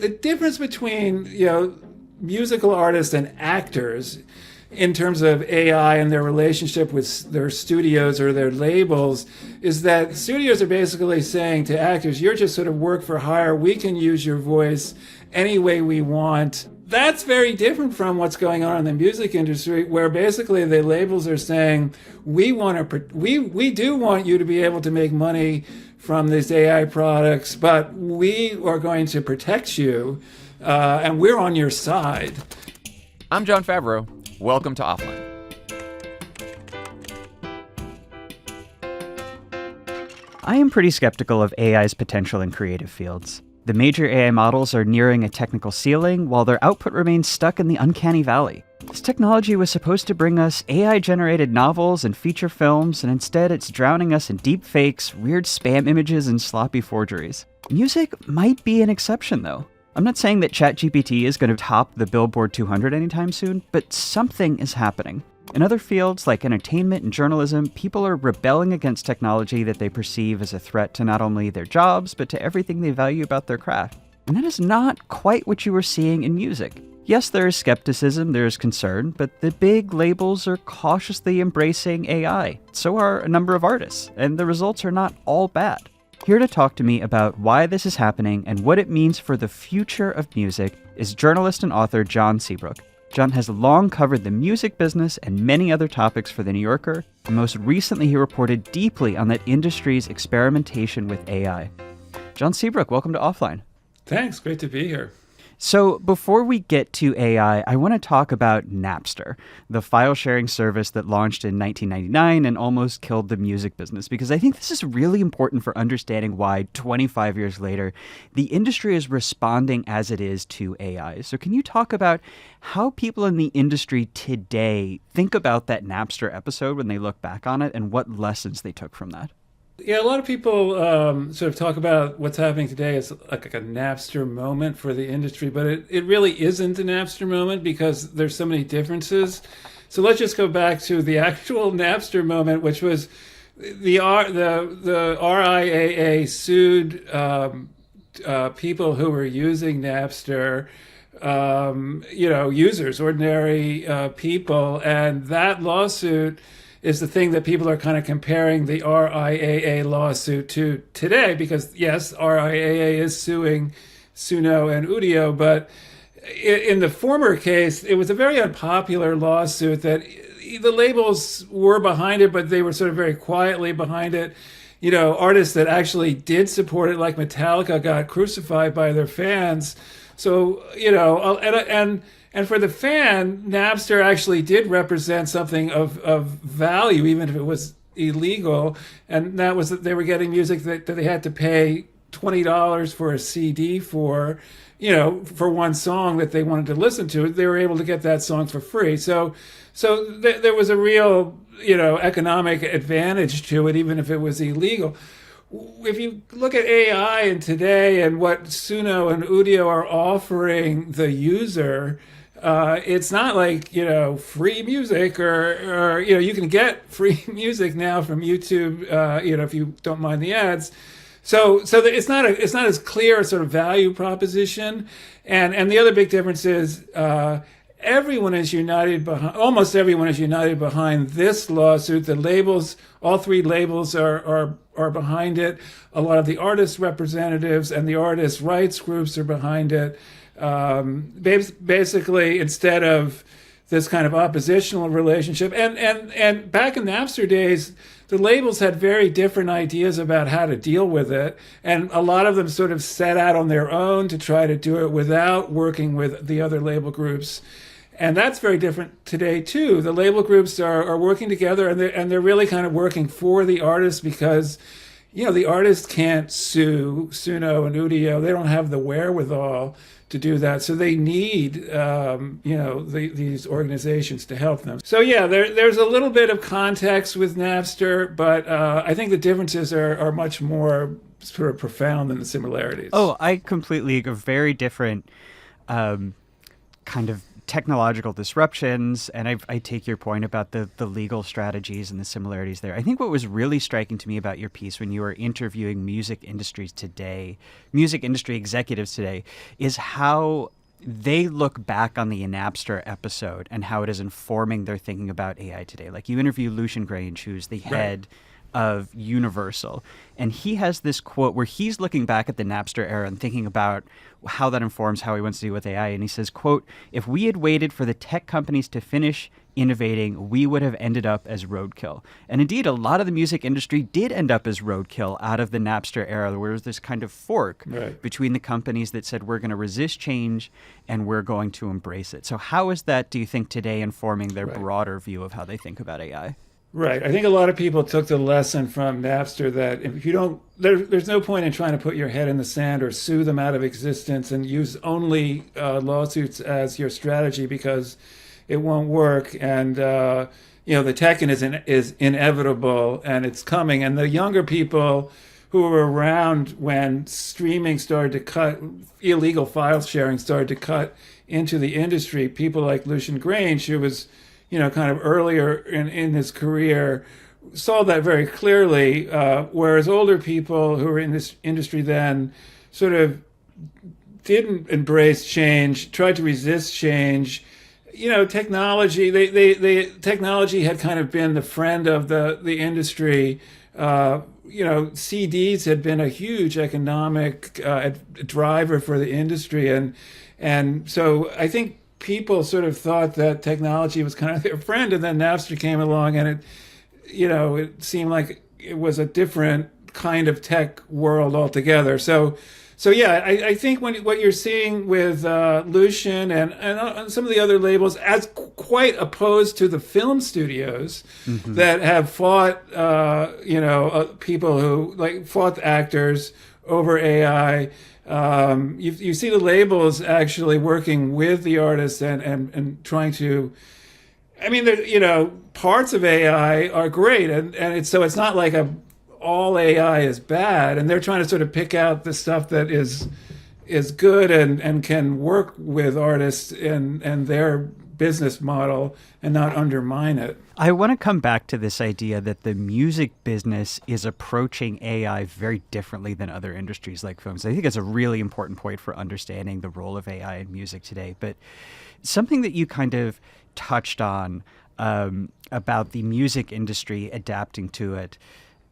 The difference between, musical artists and actors in terms of AI and their relationship with their studios or their labels is that studios are basically saying to actors, you're just sort of work for hire. We can use your voice any way we want. That's very different from what's going on in the music industry, where basically the labels are saying, we do want you to be able to make money from these AI products, but we are going to protect you, and we're on your side. I'm Jon Favreau. Welcome to Offline. I am pretty skeptical of AI's potential in creative fields. The major AI models are nearing a technical ceiling, while their output remains stuck in the uncanny valley. This technology was supposed to bring us AI-generated novels and feature films, and instead it's drowning us in deep fakes, weird spam images, and sloppy forgeries. Music might be an exception, though. I'm not saying that ChatGPT is going to top the Billboard 200 anytime soon, but something is happening. In other fields like entertainment and journalism, people are rebelling against technology that they perceive as a threat to not only their jobs, but to everything they value about their craft. And that is not quite what you are seeing in music. Yes, there is skepticism, there is concern, but the big labels are cautiously embracing AI. So are a number of artists, and the results are not all bad. Here to talk to me about why this is happening and what it means for the future of music is journalist and author John Seabrook. John has long covered the music business and many other topics for The New Yorker, and most recently he reported deeply on that industry's experimentation with AI. John Seabrook, welcome to Offline. Thanks, great to be here. So before we get to AI, I want to talk about Napster, the file-sharing service that launched in 1999 and almost killed the music business, because I think this is really important for understanding why 25 years later, the industry is responding as it is to AI. So can you talk about how people in the industry today think about that Napster episode when they look back on it and what lessons they took from that? Yeah, a lot of people sort of talk about what's happening today as like a Napster moment for the industry, but it really isn't a Napster moment because there's so many differences. So let's just go back to the actual Napster moment, which was the RIAA sued people who were using Napster, users, ordinary people, and that lawsuit is the thing that people are kind of comparing the RIAA lawsuit to today, because yes, RIAA is suing Suno and Udio, but in the former case, it was a very unpopular lawsuit that the labels were behind it, but they were sort of very quietly behind it. Artists that actually did support it, like Metallica, got crucified by their fans. So, and for the fan, Napster actually did represent something of value, even if it was illegal. And that was that they were getting music that they had to pay $20 for a CD for one song that they wanted to listen to. They were able to get that song for free. So there was a real, economic advantage to it, even if it was illegal. If you look at AI and today and what Suno and Udio are offering the user, it's not like, free music or you can get free music now from YouTube, if you don't mind the ads. So it's not as clear a sort of value proposition. And the other big difference is, almost everyone is united behind this lawsuit. The labels, all three labels are behind it. A lot of the artist representatives and the artist rights groups are behind it. Basically, instead of this kind of oppositional relationship, and back in Napster days, the labels had very different ideas about how to deal with it, and a lot of them sort of set out on their own to try to do it without working with the other label groups. And that's very different today too. The label groups are working together, and they're really kind of working for the artists because, the artists can't sue Suno and Udio. They don't have the wherewithal to do that. So they need, these organizations to help them. So yeah, there's a little bit of context with Napster, but I think the differences are much more sort of profound than the similarities. Oh, I completely agree. Very different kind of technological disruptions, and I take your point about the legal strategies and the similarities there. I think what was really striking to me about your piece when you were interviewing music industry executives today, is how they look back on the Napster episode and how it is informing their thinking about AI today. Like, you interview Lucian Grange, who's the head of Universal, and he has this quote where he's looking back at the Napster era and thinking about how that informs how he wants to deal with AI. And he says, quote, "If we had waited for the tech companies to finish innovating, we would have ended up as roadkill." And indeed, a lot of the music industry did end up as roadkill out of the Napster era, where there was this kind of fork between the companies that said, we're going to resist change and we're going to embrace it. So how is that, do you think, today informing their broader view of how they think about AI? Right. I think a lot of people took the lesson from Napster that if you don't, there's no point in trying to put your head in the sand or sue them out of existence and use only lawsuits as your strategy, because it won't work. And, the tech is inevitable and it's coming. And the younger people who were around when streaming started to cut, illegal file sharing started to cut into the industry, people like Lucian Grange, who was kind of earlier in his career, saw that very clearly, whereas older people who were in this industry then sort of didn't embrace change, tried to resist change. Technology, technology had kind of been the friend of the industry. CDs had been a huge economic driver for the industry. And so I think people sort of thought that technology was kind of their friend, and then Napster came along, and it seemed like it was a different kind of tech world altogether. So yeah, I think what you're seeing with Lucian and some of the other labels, as quite opposed to the film studios that have fought, people who fought actors over AI. You see the labels actually working with the artists and trying to, parts of AI are great, and it's not like all AI is bad, and they're trying to sort of pick out the stuff that is good and can work with artists and their business model and not undermine it. I want to come back to this idea that the music business is approaching AI very differently than other industries like films. I think it's a really important point for understanding the role of AI in music today. But something that you kind of touched on about the music industry adapting to it,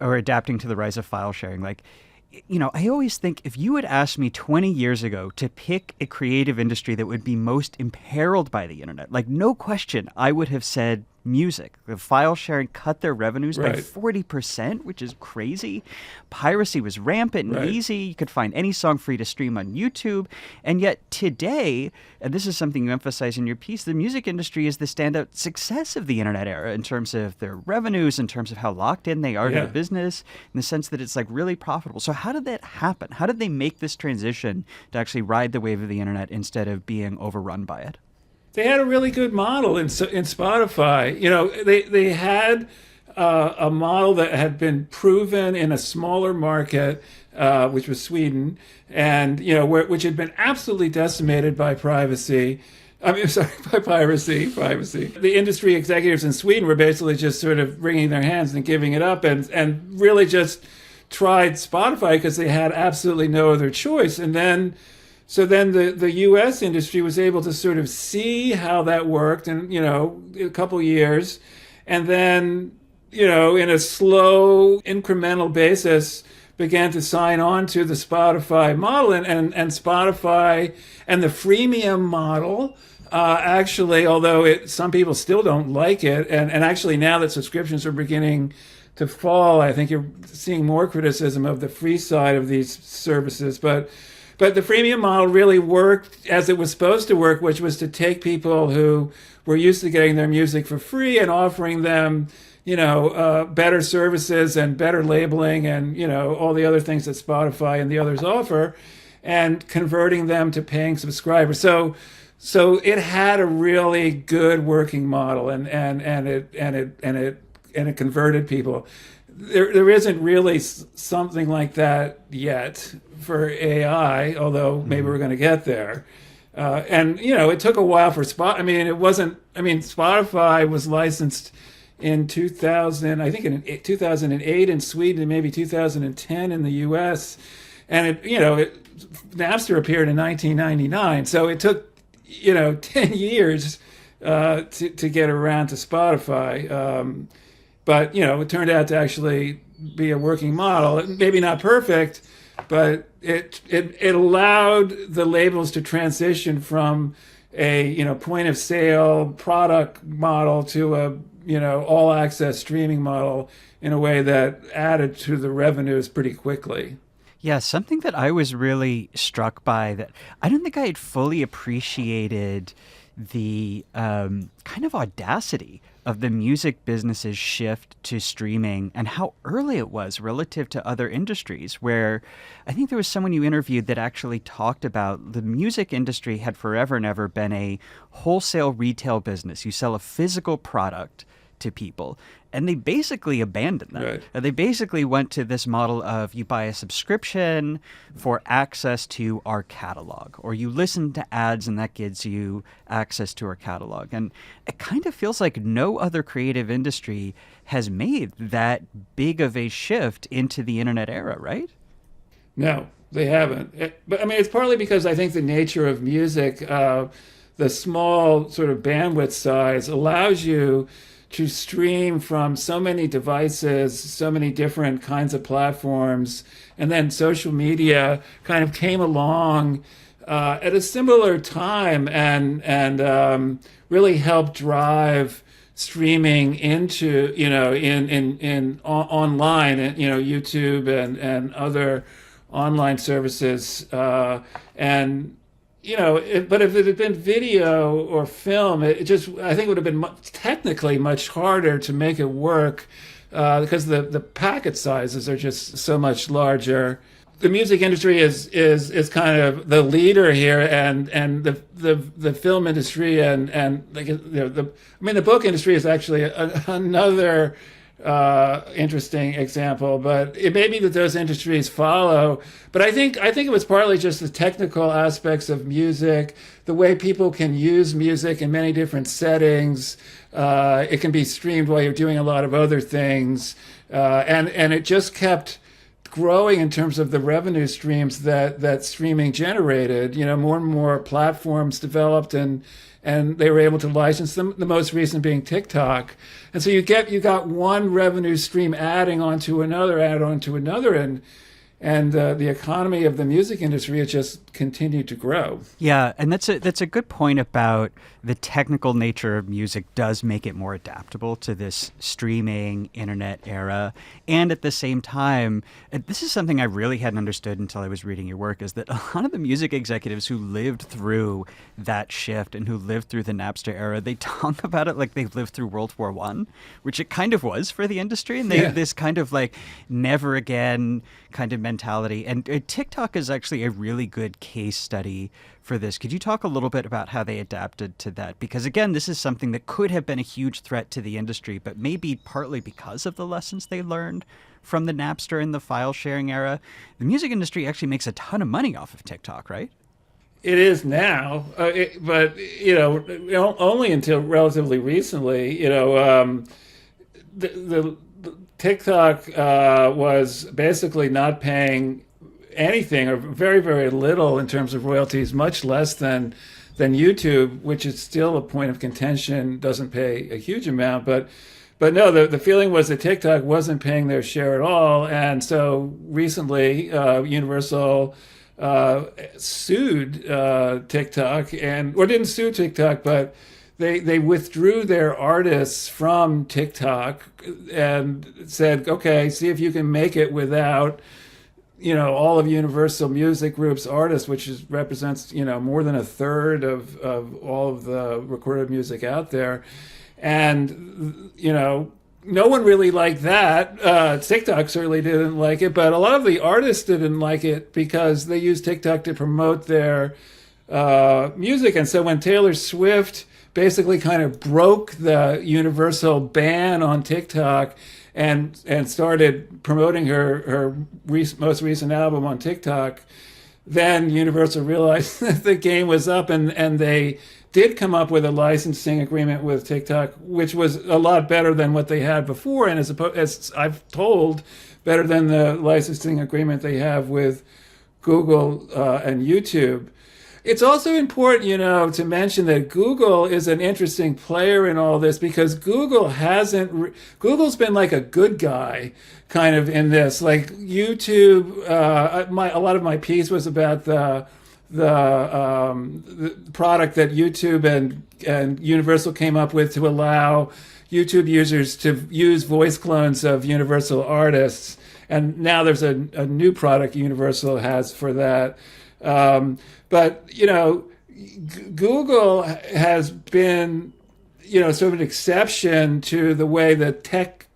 or adapting to the rise of file sharing, I always think, if you had asked me 20 years ago to pick a creative industry that would be most imperiled by the internet, no question, I would have said music. The file sharing cut their revenues by 40%, which is crazy. Piracy was rampant and easy. You could find any song free to stream on YouTube. And yet today, and this is something you emphasize in your piece, the music industry is the standout success of the internet era in terms of their revenues, in terms of how locked in they are to the business, in the sense that it's really profitable. So how did that happen? How did they make this transition to actually ride the wave of the internet instead of being overrun by it? They had a really good model in Spotify. They had a model that had been proven in a smaller market, which was Sweden, and which had been absolutely decimated by privacy. By piracy. The industry executives in Sweden were basically just sort of wringing their hands and giving it up, and really just tried Spotify because they had absolutely no other choice. And then the U.S. industry was able to sort of see how that worked in, a couple years. And then, in a slow, incremental basis, began to sign on to the Spotify model. And Spotify and the freemium model, actually, although some people still don't like it, and actually now that subscriptions are beginning to fall, I think you're seeing more criticism of the free side of these services. But the freemium model really worked as it was supposed to work, which was to take people who were used to getting their music for free and offering them, better services and better labeling and, all the other things that Spotify and the others offer, and converting them to paying subscribers. So it had a really good working model, and it converted people. There isn't really something like that yet for AI, although maybe we're going to get there. And it took a while for Spotify was licensed in 2000, I think in 2008 in Sweden, and maybe 2010 in the U.S. And Napster appeared in 1999, so it took 10 years to get around to Spotify. But it turned out to actually be a working model. Maybe not perfect, but it allowed the labels to transition from a point of sale product model to a all access streaming model in a way that added to the revenues pretty quickly. Yeah, something that I was really struck by that I don't think I had fully appreciated the kind of audacity of the music business's shift to streaming and how early it was relative to other industries, where I think there was someone you interviewed that actually talked about the music industry had forever and ever been a wholesale retail business. You sell a physical product to people, and they basically abandoned that. Right. They basically went to this model of you buy a subscription for access to our catalog, or you listen to ads and that gives you access to our catalog. And it kind of feels like no other creative industry has made that big of a shift into the internet era, right? No, they haven't. But it's partly because I think the nature of music, the small sort of bandwidth size allows you to stream from so many devices, so many different kinds of platforms. And then social media kind of came along at a similar time and really helped drive streaming into, in online, YouTube and other online services. But if it had been video or film, I think it would have been technically much harder to make it work because the packet sizes are just so much larger. The music industry is kind of the leader here, and the film industry and the book industry is actually another interesting example, but it may be that those industries follow. But I think it was partly just the technical aspects of music, the way people can use music in many different settings. It can be streamed while you're doing a lot of other things, and it just kept growing in terms of the revenue streams that streaming generated. More and more platforms developed and they were able to license them, the most recent being TikTok. And so you got one revenue stream adding onto another, and the economy of the music industry has just continued to grow. Yeah, and that's a good point about the technical nature of music does make it more adaptable to this streaming internet era. And at the same time, and this is something I really hadn't understood until I was reading your work, is that a lot of the music executives who lived through that shift and who lived through the Napster era, they talk about it like they lived through World War I, which it kind of was for the industry. And they have this kind of like never again kind of mentality. And TikTok is actually a really good case study for this. Could you talk a little bit about how they adapted to that? Because again, this is something that could have been a huge threat to the industry, but maybe partly because of the lessons they learned from the Napster and the file sharing era. The music industry actually makes a ton of money off of TikTok, right? It is now, but only until relatively recently. The TikTok was basically not paying anything or very, very little in terms of royalties, much less than YouTube, which is still a point of contention, doesn't pay a huge amount. But no, the feeling was that TikTok wasn't paying their share at all. And so recently, Universal sued TikTok, or didn't sue TikTok, but they withdrew their artists from TikTok and said, okay, see if you can make it without all of Universal Music Group's artists, which represents more than a third of all of the recorded music out there. And no one really liked that. TikTok certainly didn't like it, but a lot of the artists didn't like it because they used TikTok to promote their music. And so when Taylor Swift basically kind of broke the Universal ban on TikTok and started promoting her most recent album on TikTok, then Universal realized that the game was up, and they did come up with a licensing agreement with TikTok, which was a lot better than what they had before, and as I've told, better than the licensing agreement they have with Google and YouTube. It's also important, to mention that Google is an interesting player in all this, because Google's been like a good guy kind of in this. Like YouTube, a lot of my piece was about the product that YouTube and Universal came up with to allow YouTube users to use voice clones of Universal artists. And now there's a new product Universal has for that. But, Google has been, sort of an exception to the way the tech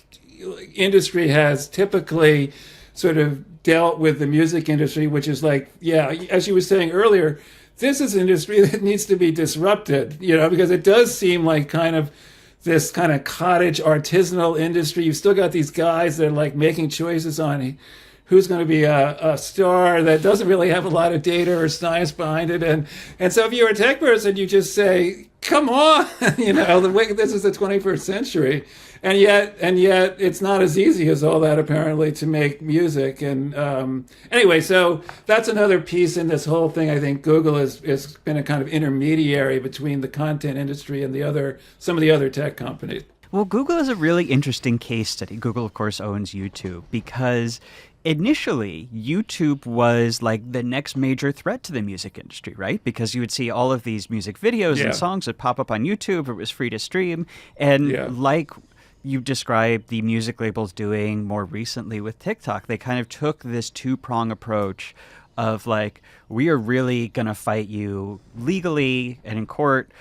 industry has typically sort of dealt with the music industry, which is like, as you were saying earlier, this is an industry that needs to be disrupted, because it does seem like kind of this kind of cottage artisanal industry. You've still got these guys that are like making choices on who's going to be a star that doesn't really have a lot of data or science behind it. And so if you're a tech person, you just say, come on, this is the 21st century. And yet it's not as easy as all that, apparently, to make music. And anyway, so that's another piece in this whole thing. I think Google has been a kind of intermediary between the content industry and some of the other tech companies. Well, Google is a really interesting case study. Google, of course, owns YouTube because initially, YouTube was like the next major threat to the music industry, right? Because you would see all of these music videos and songs that pop up on YouTube. It was free to stream. And like you described the music labels doing more recently with TikTok, they kind of took this two-prong approach of like, we are really going to fight you legally and in court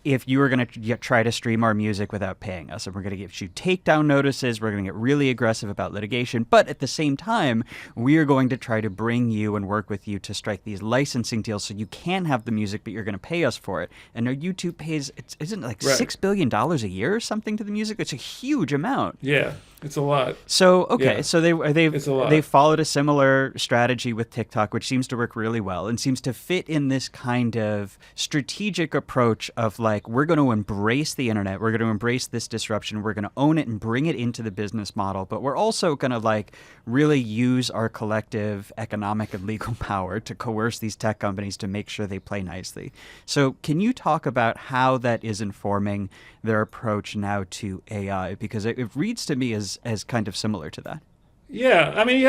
if you are going to try to stream our music without paying us, and we're going to give you takedown notices, we're going to get really aggressive about litigation, but at the same time, we are going to try to bring you and work with you to strike these licensing deals so you can have the music, but you're going to pay us for it. And now YouTube pays, isn't it like $6 billion a year or something to the music? It's a huge amount. Yeah. It's a lot. So so they followed a similar strategy with TikTok, which seems to work really well and seems to fit in this kind of strategic approach of like, we're going to embrace the internet, we're going to embrace this disruption, we're going to own it and bring it into the business model, but we're also going to like really use our collective economic and legal power to coerce these tech companies to make sure they play nicely. So can you talk about how that is informing their approach now to AI? Because it reads to me as kind of similar to that. Yeah, I mean,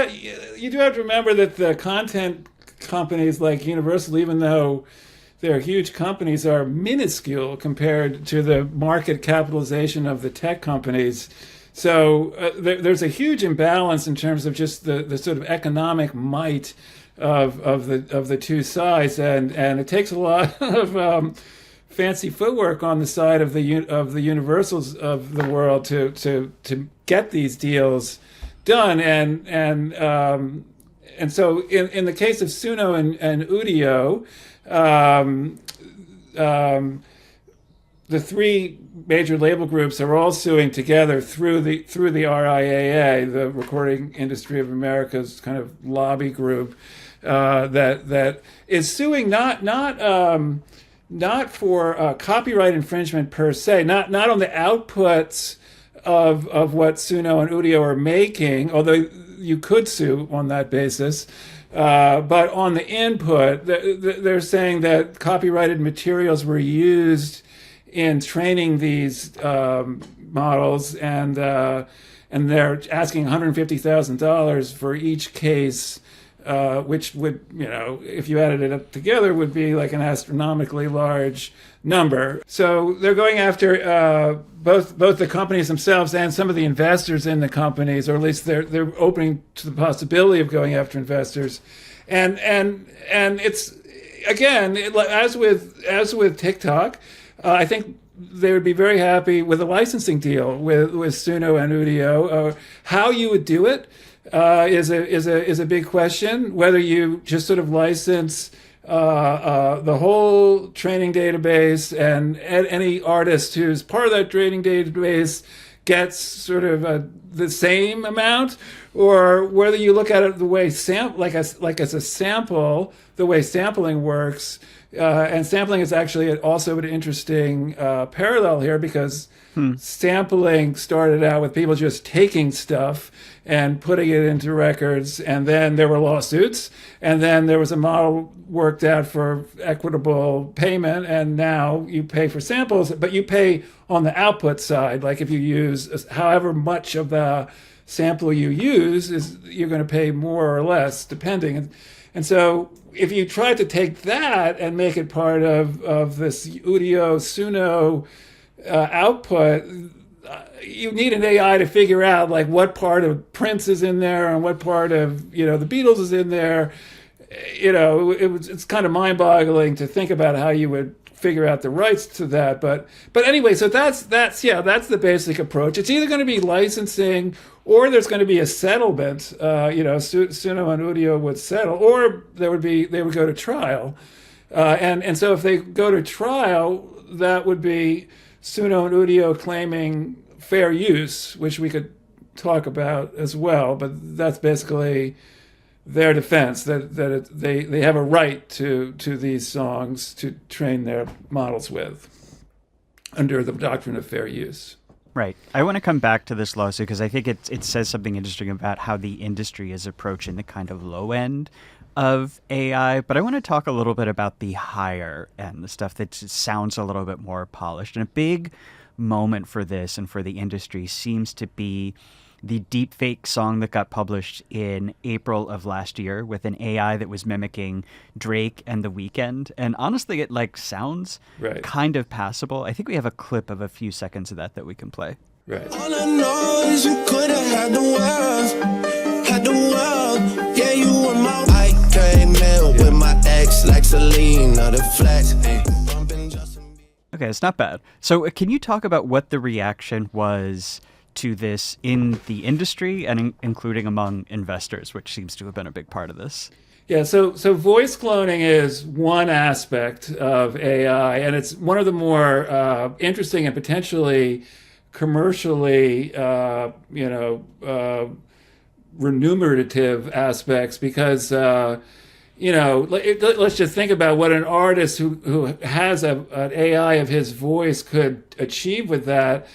you do have to remember that the content companies like Universal, even though they're huge companies, are minuscule compared to the market capitalization of the tech companies. So there's a huge imbalance in terms of just the sort of economic might of the two sides, and it takes a lot of fancy footwork on the side of the Universals of the world to get these deals done, and so in the case of Suno and Udio, the three major label groups are all suing together through the RIAA, the Recording Industry of America's kind of lobby group, that is suing not for copyright infringement per se, not on the outputs of what Suno and Udio are making, although you could sue on that basis, but on the input. They're saying that copyrighted materials were used in training these models, and they're asking $150,000 for each case, which would, if you added it up together, would be like an astronomically large number. So they're going after both the companies themselves and some of the investors in the companies, or at least they're opening to the possibility of going after investors. And it's, again, as with TikTok, I think they would be very happy with a licensing deal with Suno and Udio. How you would do it is a big question. Whether you just sort of license the whole training database, and any artist who's part of that training database gets sort of the same amount, or whether you look at it the way as a sample, the way sampling works. And sampling is actually also an interesting parallel here, because sampling started out with people just taking stuff and putting it into records, and then there were lawsuits, and then there was a model worked out for equitable payment, and now you pay for samples, but you pay on the output side. Like if you use however much of the sample you use, you're going to pay more or less depending. And so if you try to take that and make it part of this Udio Suno output, you need an AI to figure out like what part of Prince is in there and what part of the Beatles is in there. It's kind of mind-boggling to think about how you would figure out the rights to that. But anyway, so that's the basic approach. It's either going to be licensing, or there's going to be a settlement. Suno and Udio would settle, or they would go to trial. And so if they go to trial, that would be Suno and Udio claiming fair use, which we could talk about as well. But that's basically their defense, that they have a right to these songs to train their models with under the doctrine of fair use. Right. I want to come back to this lawsuit because I think it says something interesting about how the industry is approaching the kind of low end of AI. But I want to talk a little bit about the higher end, the stuff that sounds a little bit more polished. And a big moment for this and for the industry seems to be the deepfake song that got published in April of last year with an AI that was mimicking Drake and The Weeknd. And honestly, it sounds kind of passable. I think we have a clip of a few seconds of that we can play. Right. All I know is you could have had the world. Yeah, you were my I came in with my ex like Selena, the flex. Okay, it's not bad. So can you talk about what the reaction was to this in the industry and including among investors, which seems to have been a big part of this? Yeah, so voice cloning is one aspect of AI, and it's one of the more interesting and potentially commercially, remunerative aspects, because let's just think about what an artist who has an AI of his voice could achieve with that.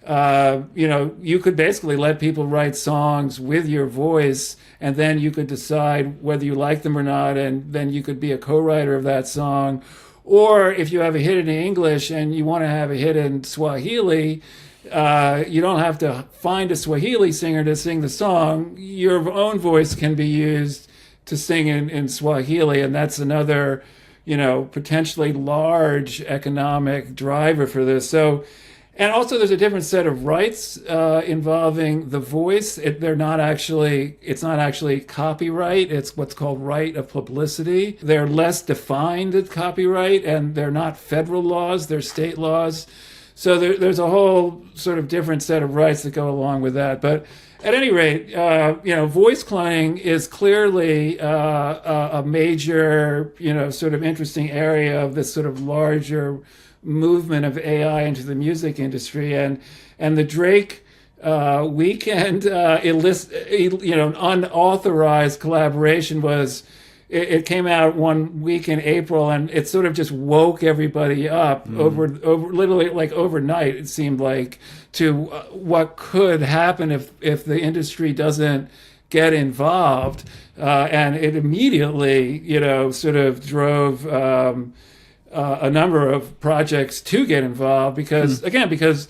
You could basically let people write songs with your voice, and then you could decide whether you like them or not, and then you could be a co-writer of that song. Or if you have a hit in English and you want to have a hit in Swahili, you don't have to find a Swahili singer to sing the song. Your own voice can be used to sing in Swahili, and that's another, potentially large economic driver for this. So, and also there's a different set of rights involving the voice. It's not actually copyright. It's what's called right of publicity. They're less defined as copyright, and they're not federal laws, they're state laws. So there's a whole sort of different set of rights that go along with that. But at any rate, voice cloning is clearly a major, sort of interesting area of this sort of larger movement of AI into the music industry. And the Drake Weeknd unauthorized collaboration was. It came out one week in April, and it sort of just woke everybody up over literally overnight. It seemed like to what could happen if the industry doesn't get involved, and it immediately sort of drove a number of projects to get involved because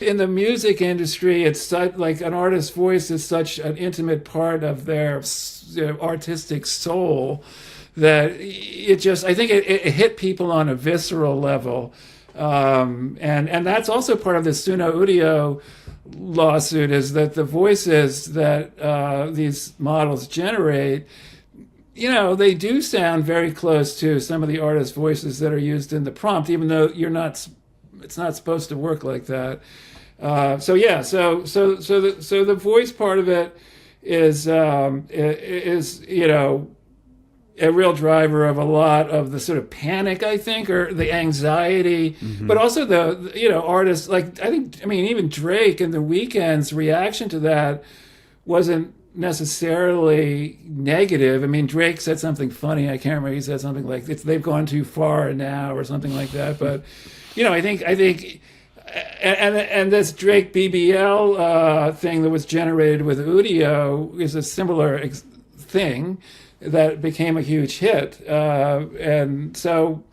in the music industry, it's such, an artist's voice is such an intimate part of their artistic soul. That I think it hit people on a visceral level. And that's also part of the Suno Udio lawsuit, is that the voices that these models generate, they do sound very close to some of the artist voices that are used in the prompt, even though it's not supposed to work like that. So the voice part of it is a real driver of a lot of the sort of panic, I think, or the anxiety, but also the artists like even Drake and The Weeknd's reaction to that wasn't necessarily negative. I mean, Drake said something funny. I can't remember. He said something like they've gone too far now or something like that. But I think and this Drake BBL thing that was generated with Udio is a similar thing that became a huge hit, and so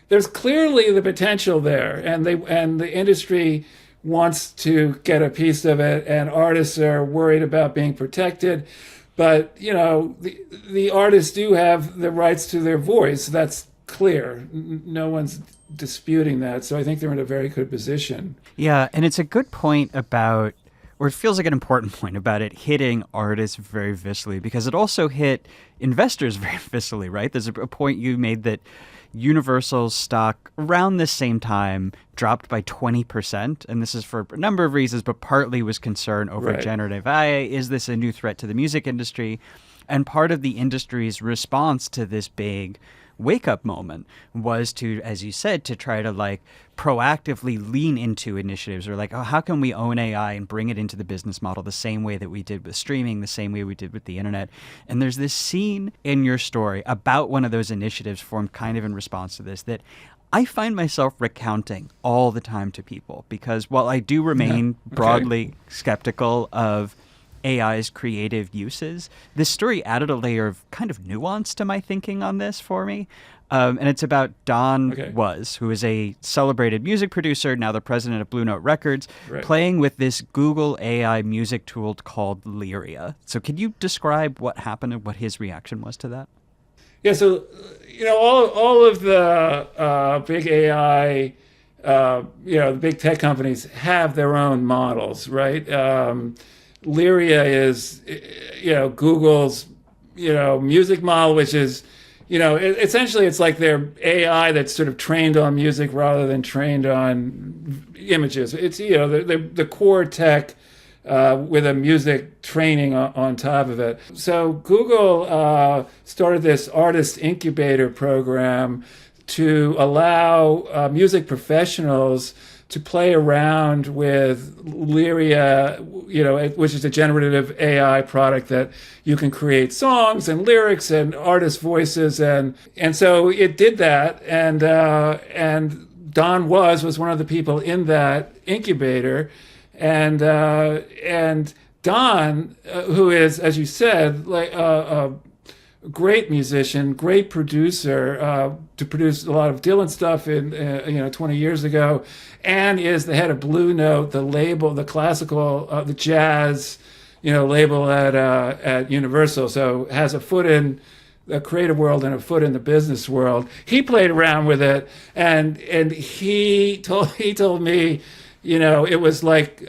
there's clearly the potential there, and the industry wants to get a piece of it, and artists are worried about being protected, but the artists do have the rights to their voice. That's clear. No one's disputing that, so I think they're in a very good position. Yeah, and it's a good point about, or it feels like an important point about it hitting artists very viscerally, because it also hit investors very viscerally, right? There's a point you made that Universal's stock around this same time dropped by 20%. And this is for a number of reasons, but partly was concern over generative AI. Is this a new threat to the music industry? And part of the industry's response to this big wake-up moment was to, as you said, to try to proactively lean into initiatives or how can we own AI and bring it into the business model the same way that we did with streaming, the same way we did with the internet. And there's this scene in your story about one of those initiatives formed kind of in response to this that I find myself recounting all the time to people, because while I do remain broadly skeptical of AI's creative uses, this story added a layer of kind of nuance to my thinking on this for me. And it's about Don Was, who is a celebrated music producer, now the president of Blue Note Records, playing with this Google AI music tool called Lyria. So could you describe what happened and what his reaction was to that? Yeah, so, all of the big AI, the big tech companies have their own models, right? Lyria is, Google's, music model, which is, essentially it's like their AI that's sort of trained on music rather than trained on images. It's, the core tech with a music training on top of it. So Google started this artist incubator program to allow music professionals to play around with Lyria, which is a generative AI product that you can create songs and lyrics and artist voices, and so it did that, and Don was one of the people in that incubator, and Don, who is, as you said, a great musician, great producer, to produce a lot of Dylan stuff in 20 years ago, and is the head of Blue Note, the label, the classical, the jazz, label at Universal. So has a foot in the creative world and a foot in the business world. He played around with it, and he told me, it was like.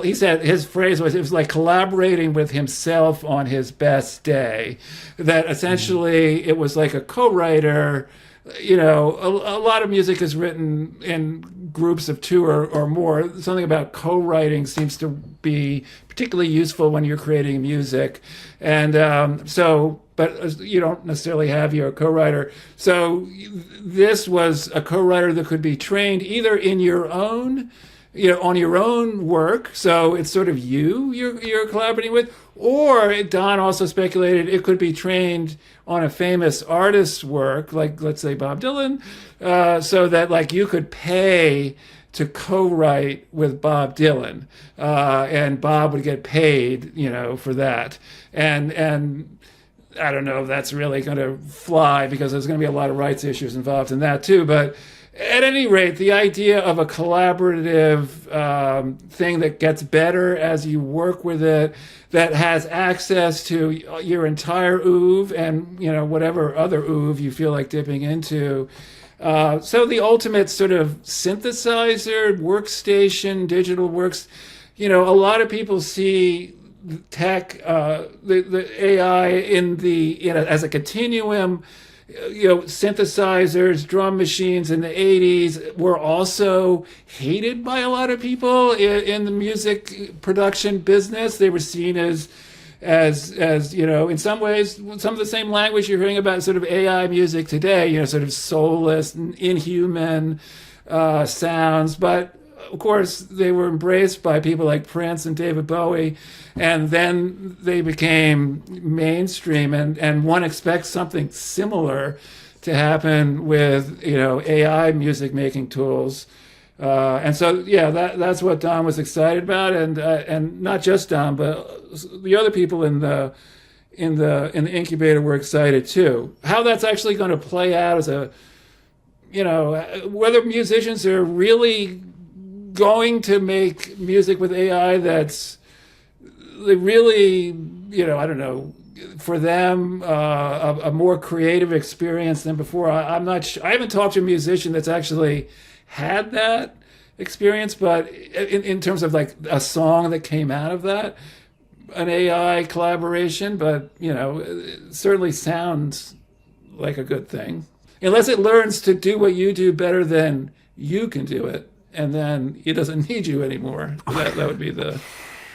He said his phrase was, it was like collaborating with himself on his best day. That essentially it was like a co-writer. A lot of music is written in groups of two or more. Something about co-writing seems to be particularly useful when you're creating music. And but you don't necessarily have your co-writer. So this was a co-writer that could be trained either in your own, on your own work, so it's sort of you're collaborating with, or Don also speculated it could be trained on a famous artist's work, like let's say Bob Dylan, so that you could pay to co-write with Bob Dylan, and Bob would get paid, for that, and I don't know if that's really going to fly, because there's going to be a lot of rights issues involved in that too, but at any rate, the idea of a collaborative thing that gets better as you work with it, that has access to your entire oeuvre and whatever other oeuvre you feel like dipping into. So the ultimate sort of synthesizer, workstation, digital works. A lot of people see tech, the AI as a continuum. Synthesizers, drum machines in the 80s were also hated by a lot of people in the music production business. They were seen as as in some ways, some of the same language you're hearing about sort of AI music today, sort of soulless and inhuman sounds. But of course, they were embraced by people like Prince and David Bowie, and then they became mainstream, and one expects something similar to happen with AI music making tools. And so, that's what Don was excited about, and not just Don, but the other people in the incubator were excited too. How that's actually going to play out as whether musicians are really going to make music with AI that's really, I don't know, for them a more creative experience than before. I'm not sure. I haven't talked to a musician that's actually had that experience, but in terms of like a song that came out of that, an AI collaboration, but it certainly sounds like a good thing, unless it learns to do what you do better than you can do it, and then it doesn't need you anymore. That would be the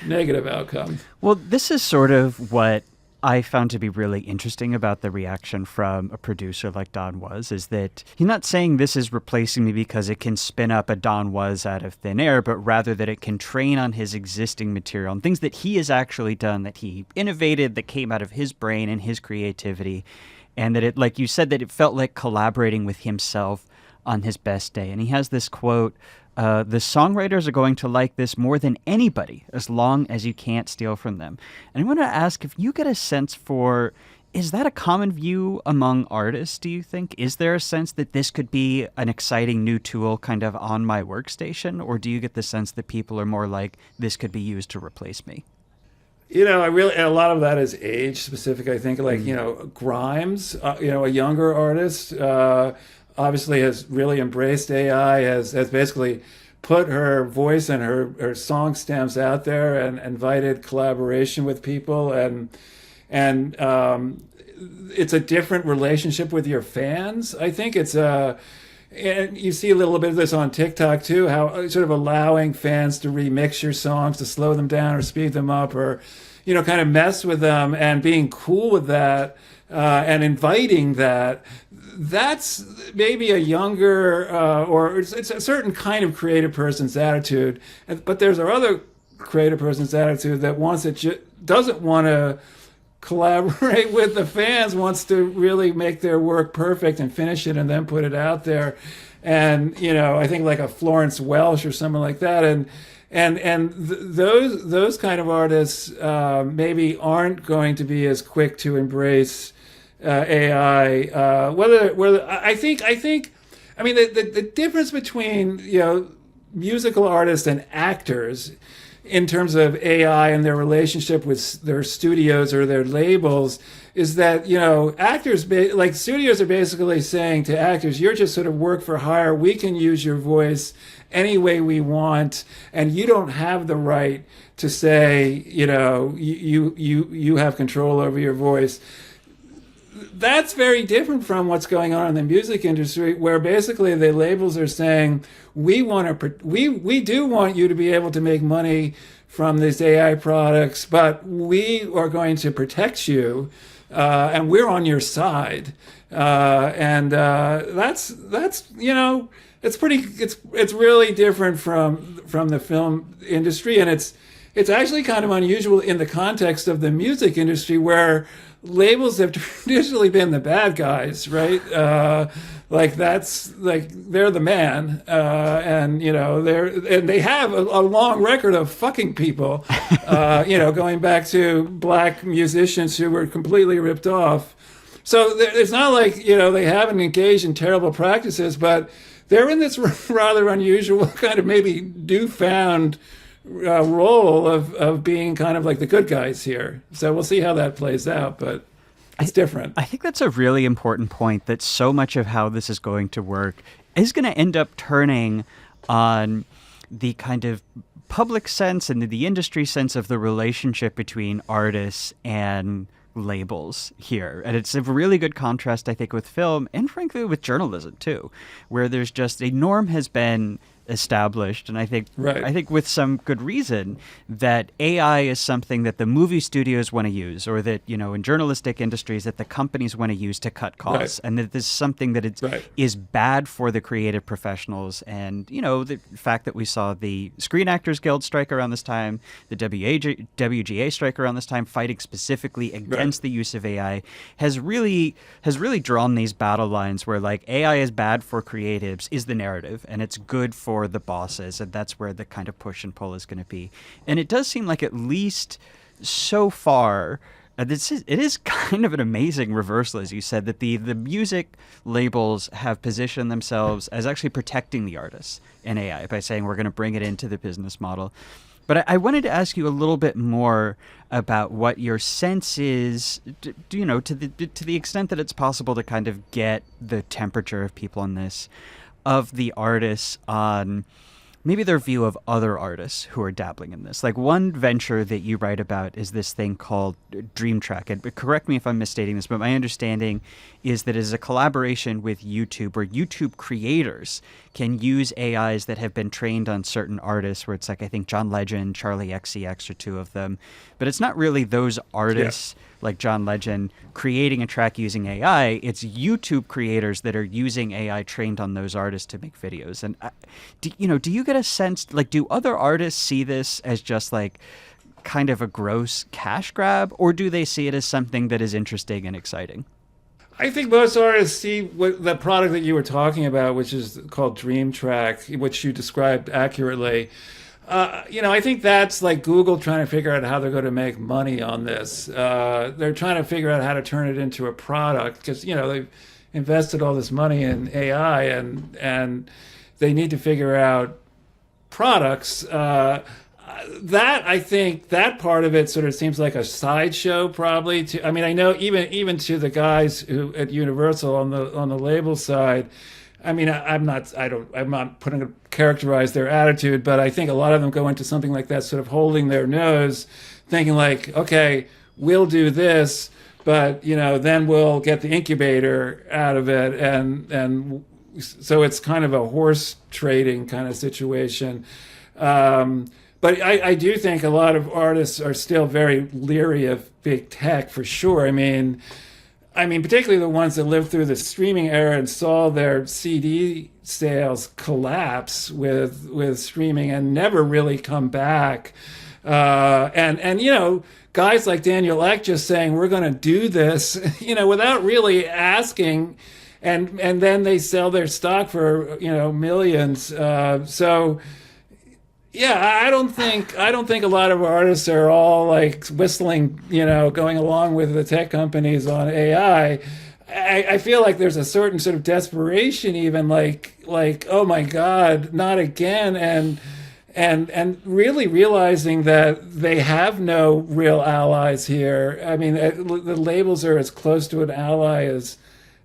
negative outcome. Well, this is sort of what I found to be really interesting about the reaction from a producer like Don Was, is that he's not saying this is replacing me because it can spin up a Don Was out of thin air, but rather that it can train on his existing material and things that he has actually done, that he innovated, that came out of his brain and his creativity, and that it, like you said, that it felt like collaborating with himself on his best day. And he has this quote, the songwriters are going to like this more than anybody, as long as you can't steal from them. And I want to ask if you get a sense for, is that a common view among artists, do you think? Is there a sense that this could be an exciting new tool kind of on my workstation? Or do you get the sense that people are more like, this could be used to replace me? A lot of that is age specific. I think Grimes, a younger artist, obviously has really embraced AI, has basically put her voice and her song stems out there and invited collaboration with people, and it's a different relationship with your fans. I think it's and you see a little bit of this on TikTok too, how sort of allowing fans to remix your songs, to slow them down or speed them up, or kind of mess with them, and being cool with that, and inviting that. That's maybe a younger or it's a certain kind of creative person's attitude. But there's our other creative person's attitude that doesn't want to collaborate with the fans, wants to really make their work perfect and finish it and then put it out there. And I think like a Florence Welch or someone like that, those kind of artists maybe aren't going to be as quick to embrace AI. Whether I think the difference between musical artists and actors in terms of AI and their relationship with their studios or their labels is that actors like studios are basically saying to actors, you're just sort of work for hire. We can use your voice any way we want, and you don't have the right to say you have control over your voice. That's very different from what's going on in the music industry, where basically the labels are saying, we do want you to be able to make money from these AI products, but we are going to protect you, and we're on your side. That's it's really different from the film industry, and it's actually kind of unusual in the context of the music industry, where labels have traditionally been the bad guys, right? They're the man, and they have a long record of fucking people, going back to black musicians who were completely ripped off. So it's not like they haven't engaged in terrible practices, but they're in this rather unusual kind of maybe newfound role of being kind of like the good guys here. So we'll see how that plays out, but it's different. I think that's a really important point, that so much of how this is going to work is going to end up turning on the kind of public sense and the industry sense of the relationship between artists and labels here. And it's a really good contrast, I think, with film and frankly with journalism too, where there's just a norm has been established, and I think Right. I think with some good reason, that AI is something that the movie studios want to use, or that, in journalistic industries, that the companies want to use to cut costs, Right. and that this is something that is bad for the creative professionals. And the fact that we saw the Screen Actors Guild strike around this time, the WGA strike around this time, fighting specifically against the use of AI, has really drawn these battle lines where, like, AI is bad for creatives is the narrative, and it's good for the bosses, and that's where the kind of push and pull is going to be. And it does seem like, at least so far, it is kind of an amazing reversal, as you said, that the music labels have positioned themselves as actually protecting the artists in AI by saying we're going to bring it into the business model. But I wanted to ask you a little bit more about what your sense is, to the extent that it's possible to kind of get the temperature of people on this, of the artists on maybe their view of other artists who are dabbling in this. Like, one venture that you write about is this thing called Dream Track. And correct me if I'm misstating this, but my understanding is that it is a collaboration with YouTube, where YouTube creators can use AIs that have been trained on certain artists, where it's like, I think John Legend, Charlie XCX are two of them. But it's not really those artists like John Legend creating a track using AI. It's YouTube creators that are using AI trained on those artists to make videos. And do you get a sense, like, do other artists see this as just like kind of a gross cash grab, or do they see it as something that is interesting and exciting? I think most artists see the product that you were talking about, which is called Dream Track, which you described accurately. I think that's like Google trying to figure out how they're going to make money on this. They're trying to figure out how to turn it into a product, because, they've invested all this money in AI, and they need to figure out products. I think that part of it sort of seems like a sideshow, probably. I know even to the guys who at Universal on the label side. I'm not putting to characterize their attitude, but I think a lot of them go into something like that sort of holding their nose, thinking like, okay, we'll do this, but then we'll get the incubator out of it, and so it's kind of a horse trading kind of situation. But I do think a lot of artists are still very leery of big tech, for sure. Particularly the ones that lived through the streaming era and saw their CD sales collapse with streaming and never really come back. And guys like Daniel Ek just saying, we're going to do this, without really asking. And then they sell their stock for, millions. Yeah, I don't think a lot of artists are all like whistling, going along with the tech companies on AI. I feel like there's a certain sort of desperation, even like, oh my God, not again, and really realizing that they have no real allies here. The labels are as close to an ally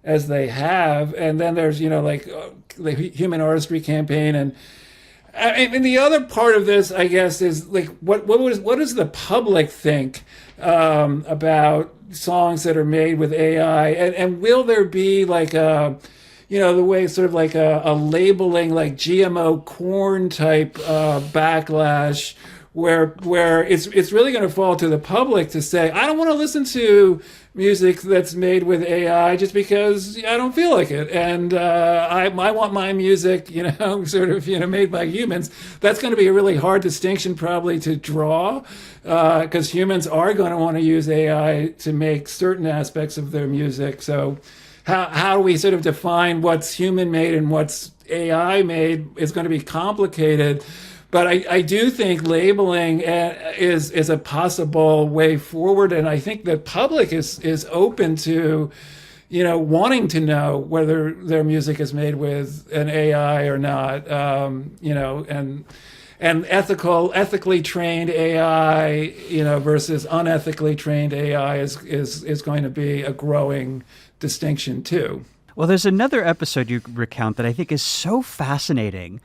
as they have, and then there's the Human Artistry Campaign. And the other part of this, I guess, is like what does the public think about songs that are made with AI, and will there be like the way sort of like a labeling, like GMO corn type backlash, where it's really going to fall to the public to say, I don't want to listen to music that's made with AI just because I don't feel like it, and I want my music, sort of, made by humans. That's going to be a really hard distinction probably to draw, because humans are going to want to use AI to make certain aspects of their music. So how do we sort of define what's human made and what's AI made is going to be complicated. But I do think labeling is a possible way forward, and I think the public is open to, wanting to know whether their music is made with an AI or not, and ethically trained AI, versus unethically trained AI is going to be a growing distinction too. Well, there's another episode you recount that I think is so fascinating.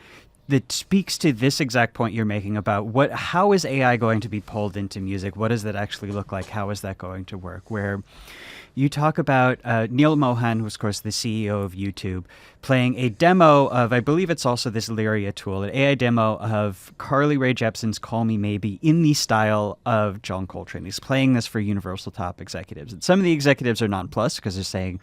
that speaks to this exact point you're making about how is AI going to be pulled into music? What does that actually look like? How is that going to work? Where you talk about Neil Mohan, who's, of course, the CEO of YouTube, playing a demo of, I believe it's also this Lyria tool, an AI demo of Carly Rae Jepsen's Call Me Maybe in the style of John Coltrane. He's playing this for Universal top executives. And some of the executives are nonplussed because they're saying,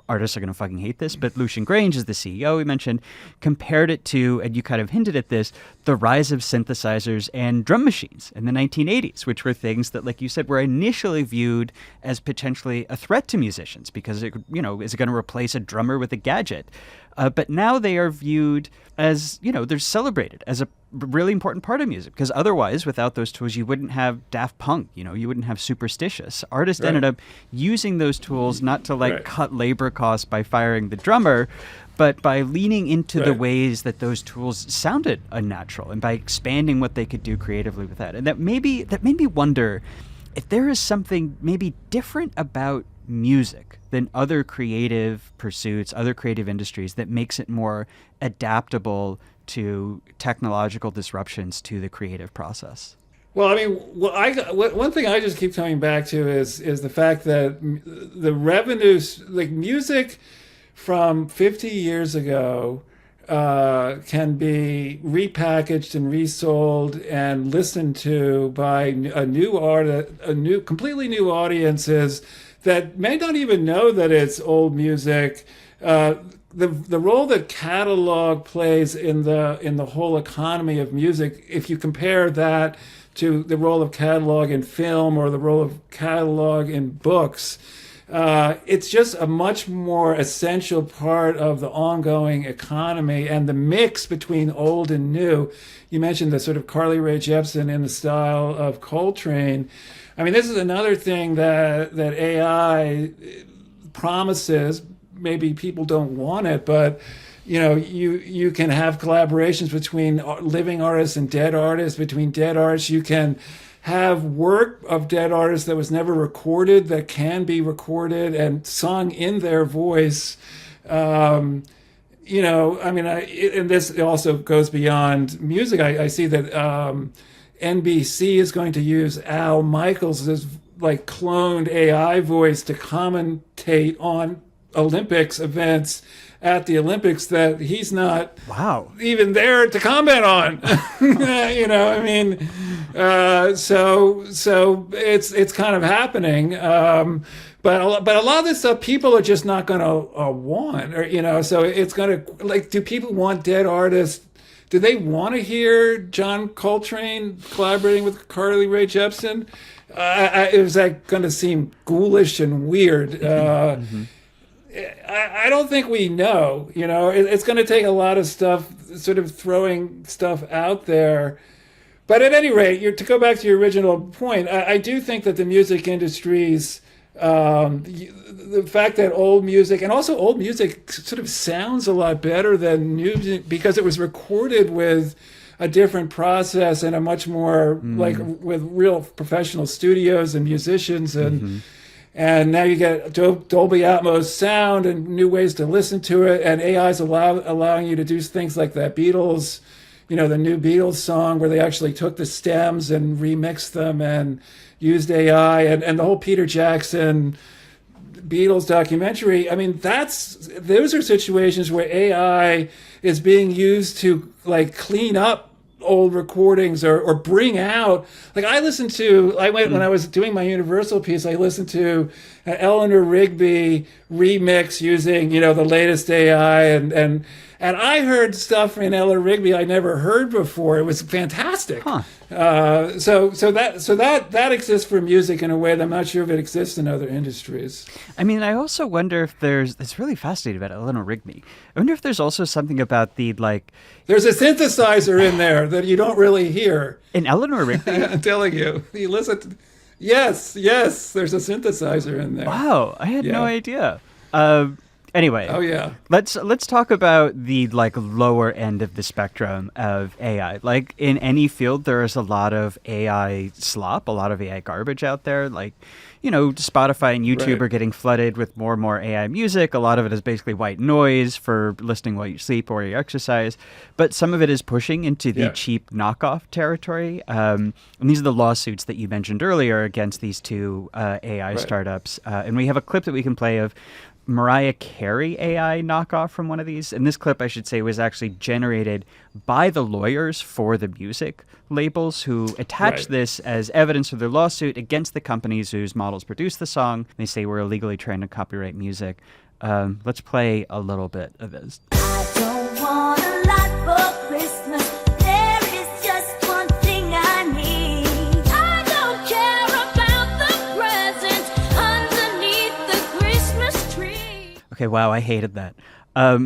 artists are going to fucking hate this, but Lucian Grange is the CEO we mentioned, compared it to, and you kind of hinted at this, the rise of synthesizers and drum machines in the 1980s, which were things that, like you said, were initially viewed as potentially a threat to musicians because, is it going to replace a drummer with a gadget? But now they are viewed as, they're celebrated as a really important part of music, because otherwise, without those tools, you wouldn't have Daft Punk, you wouldn't have Superstitious. Artists ended up using those tools not to cut labor costs by firing the drummer, but by leaning into the ways that those tools sounded unnatural and by expanding what they could do creatively with that. And that made me wonder if there is something maybe different about music than other creative pursuits, other creative industries that makes it more adaptable to technological disruptions to the creative process. Well, I mean, one thing I just keep coming back to is the fact that the revenues, like music from 50 years ago, can be repackaged and resold and listened to by completely new audiences that may not even know that it's old music. The role that catalog plays in the whole economy of music, if you compare that to the role of catalog in film or the role of catalog in books, it's just a much more essential part of the ongoing economy, and the mix between old and new. You mentioned the sort of Carly Rae Jepsen in the style of Coltrane. I mean, this is another thing that AI promises. Maybe people don't want it, but you can have collaborations between living artists and dead artists, between dead artists. You can have work of dead artists that was never recorded that can be recorded and sung in their voice. And this also goes beyond music. I see that NBC is going to use Al Michaels' cloned AI voice to commentate on Olympics events at the Olympics that he's not even there to comment on. So it's kind of happening. But a lot of this stuff people are just not going to want, so it's going to, do people want dead artists? Do they want to hear John Coltrane collaborating with Carly Rae Jepsen? Is that going to seem ghoulish and weird? I don't think we know. It's going to take a lot of stuff, sort of throwing stuff out there. But at any rate, to go back to your original point, I do think that the music industries, the fact that old music sort of sounds a lot better than new music because it was recorded with a different process and a much more with real professional studios and musicians and now you get Dolby Atmos sound and new ways to listen to it, and AI's allowing you to do things like that Beatles, the new Beatles song where they actually took the stems and remixed them and used AI, and the whole Peter Jackson Beatles documentary. I mean, those are situations where AI is being used to clean up old recordings or bring out, when I was doing my Universal piece, I listened to an Eleanor Rigby remix using the latest AI, and I heard stuff in Eleanor Rigby I never heard before. It was fantastic. So that exists for music in a way that I'm not sure if it exists in other industries. I mean, I also wonder if it's really fascinating about Eleanor Rigby. I wonder if there's also something about there's a synthesizer in there that you don't really hear. In Eleanor Rigby? I'm telling you. You listen to, yes, there's a synthesizer in there. Wow, I had no idea. Anyway, Oh yeah. let's talk about the lower end of the spectrum of AI. Like in any field, there is a lot of AI slop, a lot of AI garbage out there. Like, Spotify and YouTube Right. are getting flooded with more and more AI music. A lot of it is basically white noise for listening while you sleep or you exercise. But some of it is pushing into the Yeah. cheap knockoff territory. And these are the lawsuits that you mentioned earlier against these two AI startups. And we have a clip that we can play of Mariah Carey AI knockoff from one of these. And this clip, I should say, was actually generated by the lawyers for the music labels who attached Right. this as evidence of their lawsuit against the companies whose models produced the song. They say we're illegally trying to copyright music. Let's play a little bit of this. I don't want a lot for Christmas. There is just one thing I need. I don't care about the presents underneath the Christmas tree. Okay, wow, I hated that.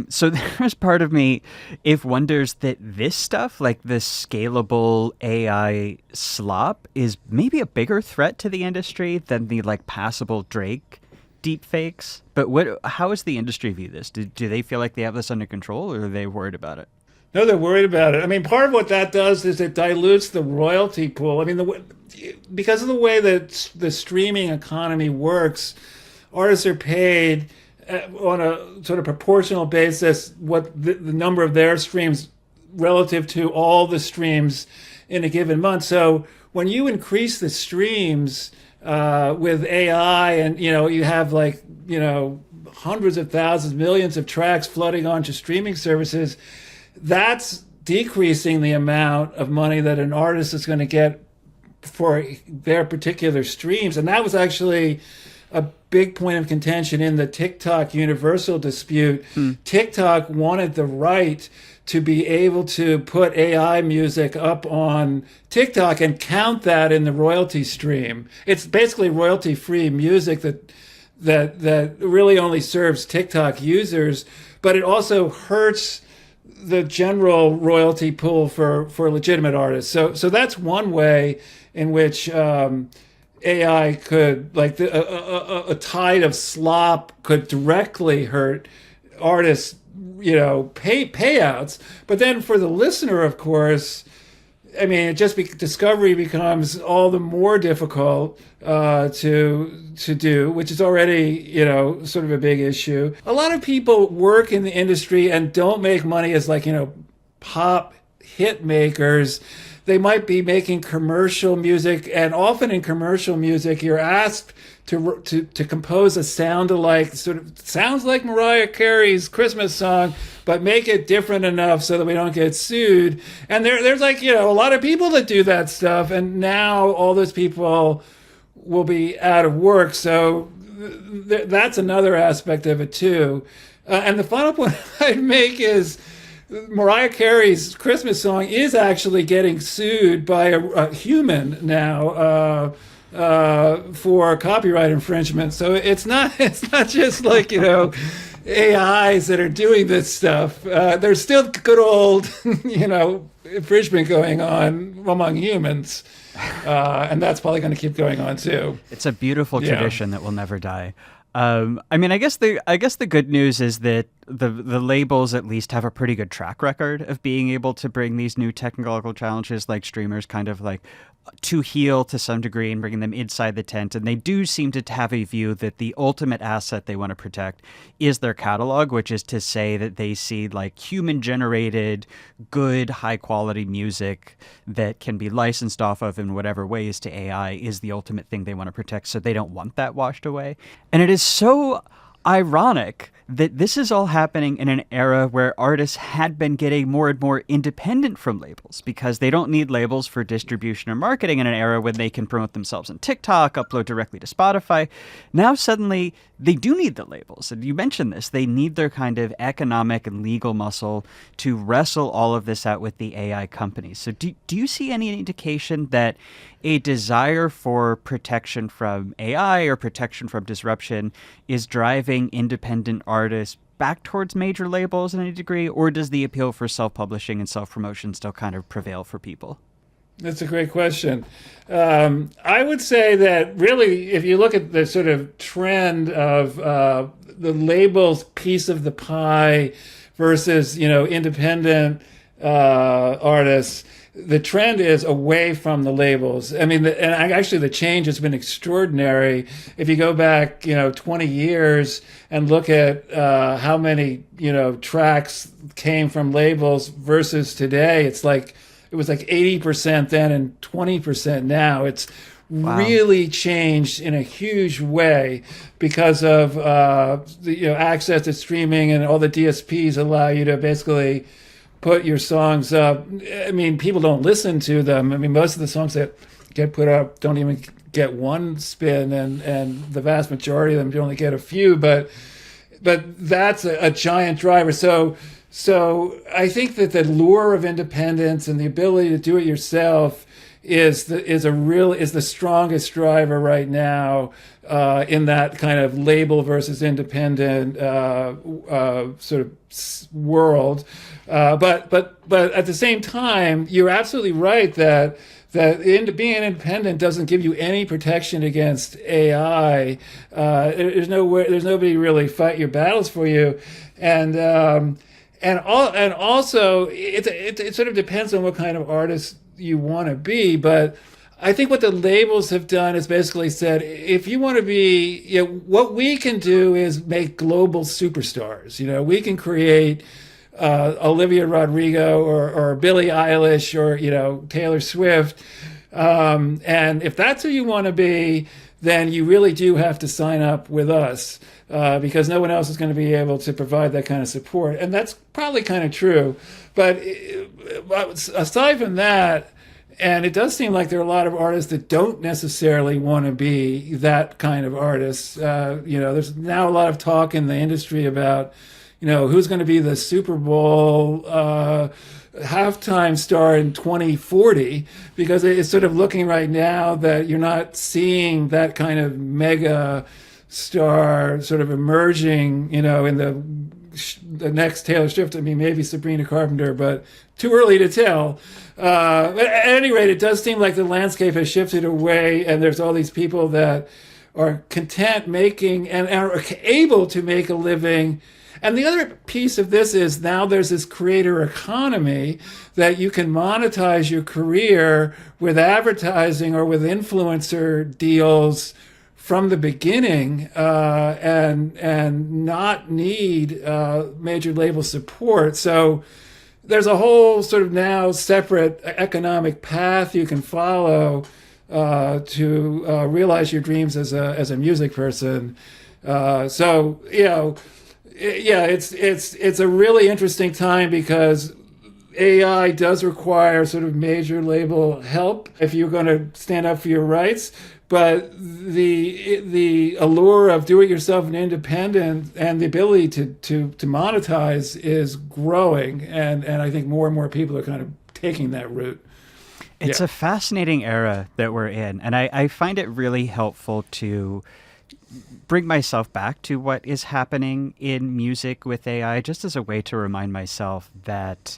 So there's part of me if wonders that this stuff, like this scalable AI slop, is maybe a bigger threat to the industry than the passable Drake deepfakes. But how does the industry view this? Do they feel like they have this under control, or are they worried about it? No, they're worried about it. I mean, part of what that does is it dilutes the royalty pool. I mean, because of the way that the streaming economy works, artists are paid on a sort of proportional basis what the number of their streams relative to all the streams in a given month. So when you increase the streams with AI and, you have hundreds of thousands, millions of tracks flooding onto streaming services, that's decreasing the amount of money that an artist is going to get for their particular streams. And that was actually a big point of contention in the TikTok universal dispute. TikTok wanted the right to be able to put AI music up on TikTok and count that in the royalty stream. It's basically royalty-free music that really only serves TikTok users, but it also hurts the general royalty pool for legitimate artists. So that's one way in which AI could, a tide of slop could directly hurt artists, payouts. But then for the listener, of course, I mean, discovery becomes all the more difficult to do, which is already, sort of a big issue. A lot of people work in the industry and don't make money as pop hit makers. They might be making commercial music, and often in commercial music, you're asked to compose a sound-alike, sort of sounds like Mariah Carey's Christmas song, but make it different enough so that we don't get sued. And there's a lot of people that do that stuff, and now all those people will be out of work. So that's another aspect of it too. And the final point I'd make is Mariah Carey's Christmas song is actually getting sued by a human now for copyright infringement. So it's not just AIs that are doing this stuff. There's still good old infringement going on among humans, and that's probably going to keep going on too. It's a beautiful tradition that will never die. I mean, I guess the good news is that the labels at least have a pretty good track record of being able to bring these new technological challenges like streamers kind of to heel to some degree and bringing them inside the tent. And they do seem to have a view that the ultimate asset they want to protect is their catalog, which is to say that they see human generated, good, high quality music that can be licensed off of in whatever ways to AI is the ultimate thing they want to protect. So they don't want that washed away. And it is so ironic that this is all happening in an era where artists had been getting more and more independent from labels because they don't need labels for distribution or marketing, in an era when they can promote themselves on TikTok, upload directly to Spotify. Now suddenly they do need the labels. And you mentioned this. They need their kind of economic and legal muscle to wrestle all of this out with the AI companies. So do you see any indication that a desire for protection from AI or protection from disruption is driving independent artists back towards major labels in any degree, or does the appeal for self-publishing and self-promotion still kind of prevail for people? That's a great question. I would say that really, if you look at the sort of trend of the labels piece of the pie versus, independent artists, the trend is away from the labels. I mean, actually the change has been extraordinary. If you go back, 20 years and look at how many, tracks came from labels versus today, it was like 80% then and 20% now. It's really changed in a huge way because of access to streaming, and all the DSPs allow you to basically put your songs up. I mean, people don't listen to them. I mean, most of the songs that get put up don't even get one spin, and the vast majority of them only get a few. But that's a giant driver. So I think that the lure of independence and the ability to do it yourself is the strongest driver right now in that kind of label versus independent sort of world. But at the same time, you're absolutely right that being independent doesn't give you any protection against AI. There's nobody really fight your battles for you, and also it sort of depends on what kind of artist you want to be. But I think what the labels have done is basically said, if you want to be, what we can do is make global superstars. We can create Olivia Rodrigo or Billie Eilish or Taylor Swift, and if that's who you want to be, then you really do have to sign up with us, because no one else is going to be able to provide that kind of support. And that's probably kind of true. But aside from that, and it does seem like there are a lot of artists that don't necessarily want to be that kind of artist. There's now a lot of talk in the industry about, who's going to be the Super Bowl halftime star in 2040, because it's sort of looking right now that you're not seeing that kind of mega star sort of emerging, in the next Taylor Swift. I mean, maybe Sabrina Carpenter, but too early to tell. But at any rate, it does seem like the landscape has shifted away, and there's all these people that are content making and are able to make a living. And the other piece of this is now there's this creator economy that you can monetize your career with advertising or with influencer deals from the beginning, and not need major label support. So there's a whole sort of now separate economic path you can follow to realize your dreams as a music person. It's a really interesting time because AI does require sort of major label help if you're going to stand up for your rights. But the allure of do-it-yourself and independent and the ability to monetize is growing, and I think more and more people are kind of taking that route. It's a fascinating era that we're in, and I find it really helpful to bring myself back to what is happening in music with AI, just as a way to remind myself that,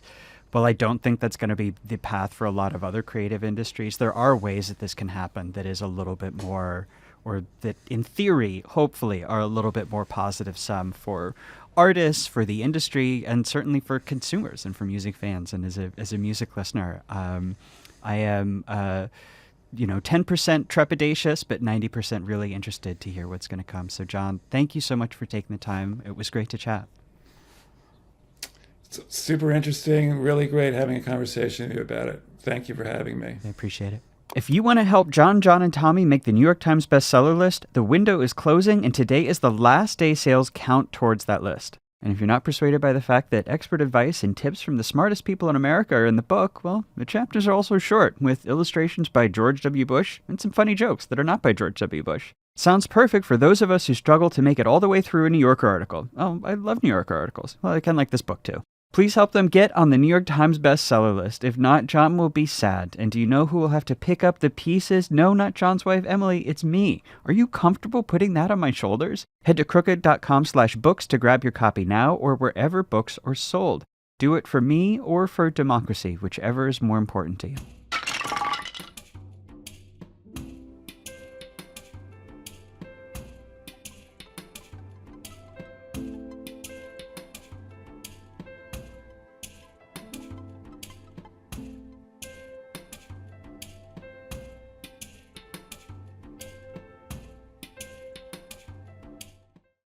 well, I don't think that's going to be the path for a lot of other creative industries. There are ways that this can happen that is a little bit more, or that in theory, hopefully, are a little bit more positive sum for artists, for the industry, and certainly for consumers and for music fans. And as a music listener, I am 10% trepidatious, but 90% really interested to hear what's going to come. So, Jon, thank you so much for taking the time. It was great to chat. It's super interesting, really great having a conversation with you about it. Thank you for having me. I appreciate it. If you want to help Jon, and Tommy make the New York Times bestseller list, the window is closing, and today is the last day sales count towards that list. And if you're not persuaded by the fact that expert advice and tips from the smartest people in America are in the book, well, the chapters are also short, with illustrations by George W. Bush and some funny jokes that are not by George W. Bush. Sounds perfect for those of us who struggle to make it all the way through a New Yorker article. Oh, I love New Yorker articles. Well, I kind of like this book too. Please help them get on the New York Times bestseller list. If not, Jon will be sad. And do you know who will have to pick up the pieces? No, not Jon's wife, Emily. It's me. Are you comfortable putting that on my shoulders? Head to crooked.com/books to grab your copy now or wherever books are sold. Do it for me or for democracy, whichever is more important to you.